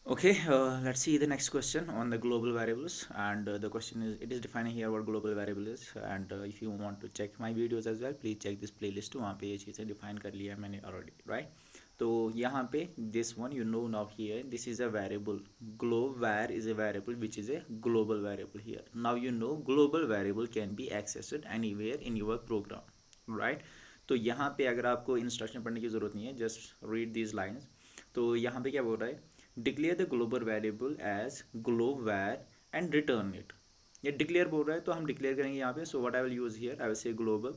Okay, let's see the next question on the global variables. And the question is, it is defining here what global variable is. And if you want to check my videos as well, please check this playlist. वहाँ पे ये चीज़ें define कर लिया है मैंने already, right? तो यहाँ पे this one you know now here, this is a variable. Glovar is a variable which is a global variable here. Now you know global variable can be accessed anywhere in your program, right? तो यहाँ पे अगर आपको instruction पढ़ने की ज़रूरत नहीं है, जस्ट रीड दीज लाइन्स. तो यहाँ पे क्या बोल रहा है, declare the global variable as glover and return it. ये डिक्लेयर बोल रहा है तो हम डिक्लेयर करेंगे यहाँ पे. So what I will use here, I will say global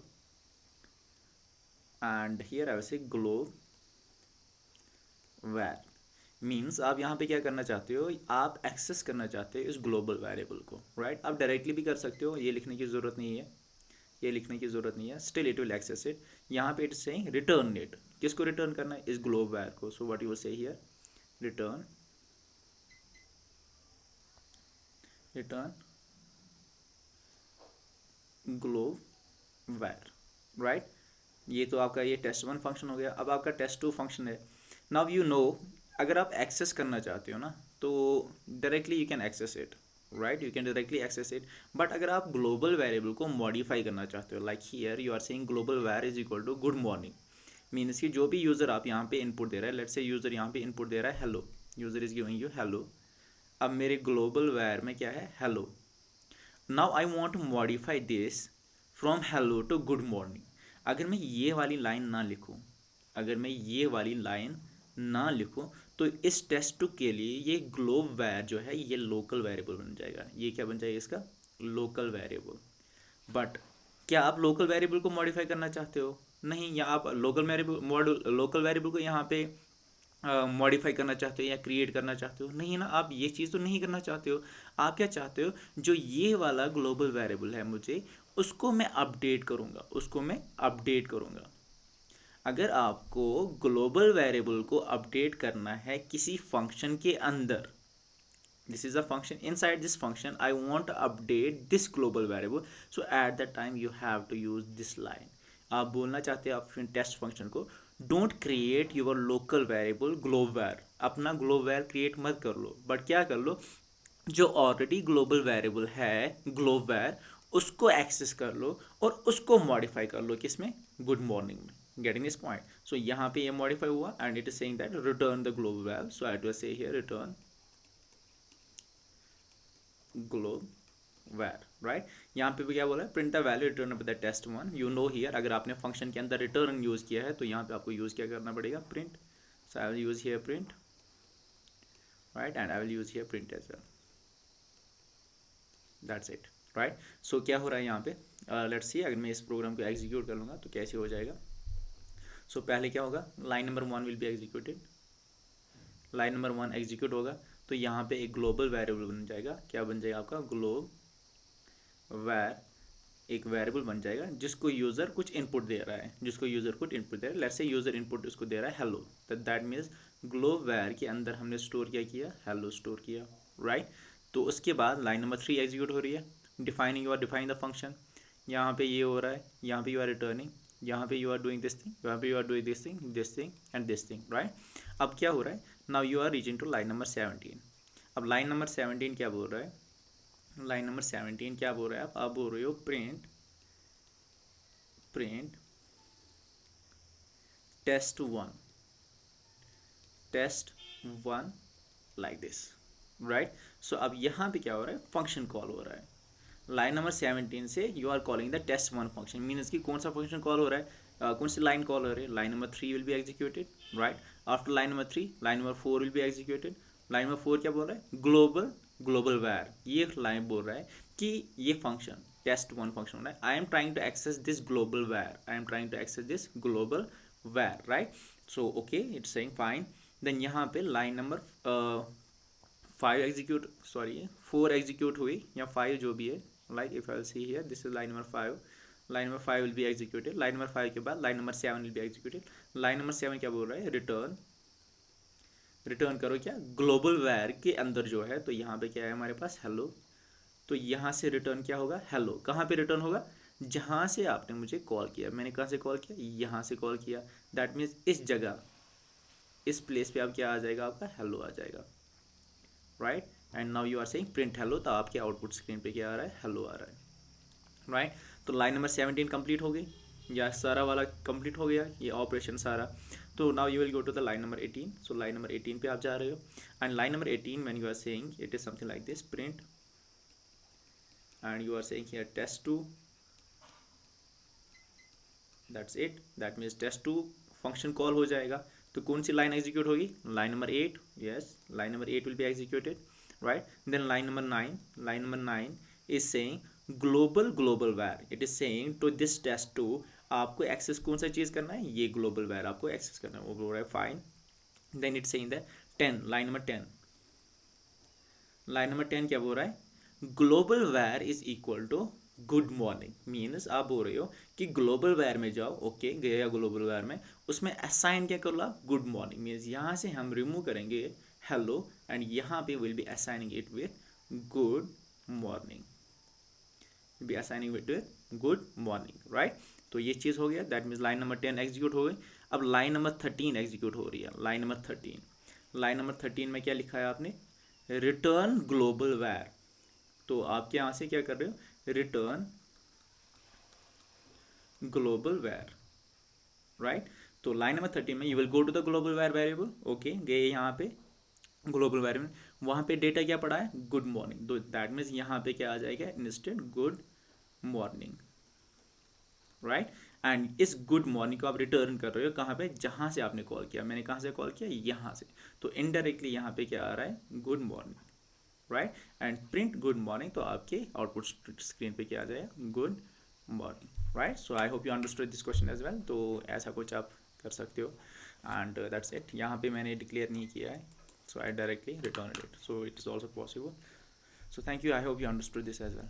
and here I will say glob var. Means आप यहाँ पे क्या करना चाहते हो, आप एक्सेस करना चाहते हो इस ग्लोबल वेरिएबल को, राइट? आप डायरेक्टली भी कर सकते हो, ये लिखने की ज़रूरत नहीं है, ये लिखने की ज़रूरत नहीं है. Still it will access it. यहाँ पे इट सेइंग रिटर्न इट. किसको रिटर्न करना है, इस ग्लोब वैर को. So what you will say here, return return glob var, right? ये तो आपका ये टेस्ट वन फंक्शन हो गया. अब आपका टेस्ट टू फंक्शन है. नाउ यू नो, अगर आप एक्सेस करना चाहते हो ना तो directly you can access it, right? You can directly access it. But अगर आप ग्लोबल वेरिएबल को मॉडिफाई करना चाहते हो, like here you are saying global var is equal to good morning. Means कि जो भी यूज़र आप यहाँ पे इनपुट दे रहा है, लेट्स से यूज़र यहाँ पे इनपुट दे रहा है hello, user is giving you hello. अब मेरे ग्लोबल वैर में क्या है, hello. Now I want to modify this from hello to good morning. अगर मैं ये वाली लाइन ना लिखूँ, अगर मैं ये वाली लाइन ना लिखूँ, तो इस टेस्ट टू के लिए ये ग्लोब वैर जो है ये लोकल वेरिएबल बन जाएगा. ये क्या बन जाएगा इसका, लोकल वेरिएबल. बट क्या आप लोकल वेरिएबल को मॉडिफाई करना चाहते हो? नहीं. या आप लोकल वेरिएबल को यहाँ पे मॉडिफाई करना चाहते हो या क्रिएट करना चाहते हो? नहीं ना, आप ये चीज़ तो नहीं करना चाहते हो. आप क्या चाहते हो, जो ये वाला ग्लोबल वेरिएबल है मुझे उसको मैं अपडेट करूँगा, उसको मैं अपडेट करूँगा. अगर आपको ग्लोबल वेरिएबल को अपडेट करना है किसी फंक्शन के अंदर, this is a function, inside this function I want to update this global variable, so at that time you have to use this line. आप बोलना चाहते हैं अपने टेस्ट फंक्शन को, don't create your local variable glob var. अपना glob var create मत कर लो, but क्या कर लो, जो ऑलरेडी ग्लोबल वेरिएबल है ग्लोबवैर, उसको एक्सेस कर लो और उसको मॉडिफाई कर लो. किसमें, गुड मॉर्निंग में. Getting this point? सो यहाँ पे ये मॉडिफाई हुआ and it is saying that return the global var. So I to say here return glob var, right? यहाँ पे भी क्या बोला है, print the value return the test one. You know here, अगर आपने फंक्शन के अंदर रिटर्न यूज़ किया है तो यहाँ पे आपको यूज़ क्या करना पड़ेगा, print. So I will use here print, right? And I will use here print as well. That's it, right? So क्या हो रहा है यहाँ पे, लेट्स सी. अगर मैं इस प्रोग्राम को एग्जीक्यूट कर लूँगा तो कैसे हो जाएगा. सो पहले क्या होगा, line number one will be executed. Line number one execute होगा तो यहाँ पे एक ग्लोबल वेरिएबल बन जाएगा. क्या बन जाएगा आपका, ग्लोब वैर. एक वेरिएबल बन जाएगा जिसको यूज़र कुछ इनपुट दे रहा है, जिसको यूज़र कुछ इनपुट दे रहा है. लेट्स से यूज़र इनपुट उसको दे रहा है हेलो, तो दैट मीन्स ग्लोब वैर के अंदर हमने स्टोर क्या किया, हेलो स्टोर किया, राइट? तो उसके बाद लाइन नंबर थ्री एग्जीक्यूट हो रही है. Defining, you are define the function. यहाँ पे ये हो रहा है, यहाँ पे यू आर रिटर्निंग, यहाँ पे you are doing this thing, यहाँ पे you are doing this thing and this thing, right? अब क्या हो रहा है, now you are reaching to line number 17. अब लाइन नंबर 17 क्या बोल रहा है, लाइन नंबर 17 क्या बोल रहा है, आप बोल रहे हो print print test one, test one, like this, right? So अब यहाँ पे क्या हो रहा है, फंक्शन कॉल हो रहा है. लाइन नंबर 17 से you are calling the test one function. Means कि कौन सा फंक्शन कॉल हो रहा है, कौन सी लाइन कॉल हो रही है, line number three will be executed, right? After line number three, line number four will be executed. Line number four क्या बोल रहा है, ग्लोबल ग्लोबल वैर. ये लाइन बोल रहा है कि ये फंक्शन टेस्ट वन फंक्शन हो रहा है, I am trying to access this global var, I am trying to access this global var, right? So okay, it's saying fine. Then यहाँ पे line number five execute, sorry four execute हुई या five जो भी है, like if I'll see here, this is line number 5. line number 5 will be executed. line number 5 के बाद line number 7 will be executed. line number 7 क्या बोल रहा है, रिटर्न. रिटर्न करो क्या, ग्लोबल वैर के अंदर जो है, तो यहाँ पे क्या है हमारे पास, हेलो. तो यहाँ से रिटर्न क्या होगा, हेलो. कहाँ पे रिटर्न होगा, जहाँ से आपने मुझे कॉल किया. मैंने कहाँ से कॉल किया, यहाँ से कॉल किया. दैट मीन्स इस जगह, इस प्लेस पे अब क्या आ जाएगा आपका, हेलो आ जाएगा. Right, and now you are saying print hello, तो आपके आउटपुट स्क्रीन पे क्या आ रहा है, हेलो आ रहा है, राइट। तो लाइन नंबर 17 कंप्लीट हो गई, या सारा वाला कंप्लीट हो गया ये ऑपरेशन सारा। तो now you will go to the line number 18। So line number 18 पे आप जा रहे हो, and line number 18 when you are saying it is something like this, print, and you are saying here test2, that's it, that means test2 function call हो जाएगा। तो कौन सी लाइन एग्जीक्यूट होगी, line number 8, yes, line number 8 will be executed, right. Then line number 9, line number 9 is saying global var, it is saying to this test2 आपको access कौन सा चीज़ करना है, ये ग्लोबल वैर आपको एक्सेस करना है, वो बोल रहा है fine. Then it's saying that 10, line number 10, line number 10 क्या बोल रहा है, global var is equal to good morning, means आप बोल रहे हो कि ग्लोबल वैर में जाओ, ओके गया ग्लोबल वैर में, उसमें असाइन क्या कर ला, गुड मॉर्निंग, मीन्स यहाँ से हम रिमूव करेंगे हेलो एंड यहाँ पे will be assigning it with good morning, be assigning with good morning, right. तो ये चीज़ हो गया, that means line number 10 execute हो गई। अब लाइन नंबर 13 एग्जीक्यूट हो रही है, लाइन नंबर 13, लाइन नंबर 13 में क्या लिखा है आपने, रिटर्न ग्लोबल वैर, तो आपके यहाँ से क्या कर रहे हो, रिटर्न ग्लोबल वैर, राइट। तो लाइन नंबर 13 में you will go to the global var variable, okay गए यहाँ पे ग्लोबल वैर में, वहाँ पे डेटा क्या पड़ा है, गुड मॉर्निंग, तो दैट मीन्स यहाँ पे क्या आ जाएगा, instant good morning, right. And इस गुड मॉर्निंग को आप रिटर्न कर रहे हो कहाँ पे, जहाँ से आपने कॉल किया, मैंने कहाँ से कॉल किया, यहाँ से, तो इनडायरेक्टली यहाँ पे क्या आ रहा है, good morning, right. And print good morning, तो आपके आउटपुट स्क्रीन पे क्या आ जाएगा, good morning, right. So I hope you understood this question as well, तो ऐसा कुछ आप कर सकते हो, एंड दैट्स इट। यहाँ पे मैंने डिक्लेयर नहीं किया है, so I directly return it, so it is also possible. So thank you, I hope you understood this as well.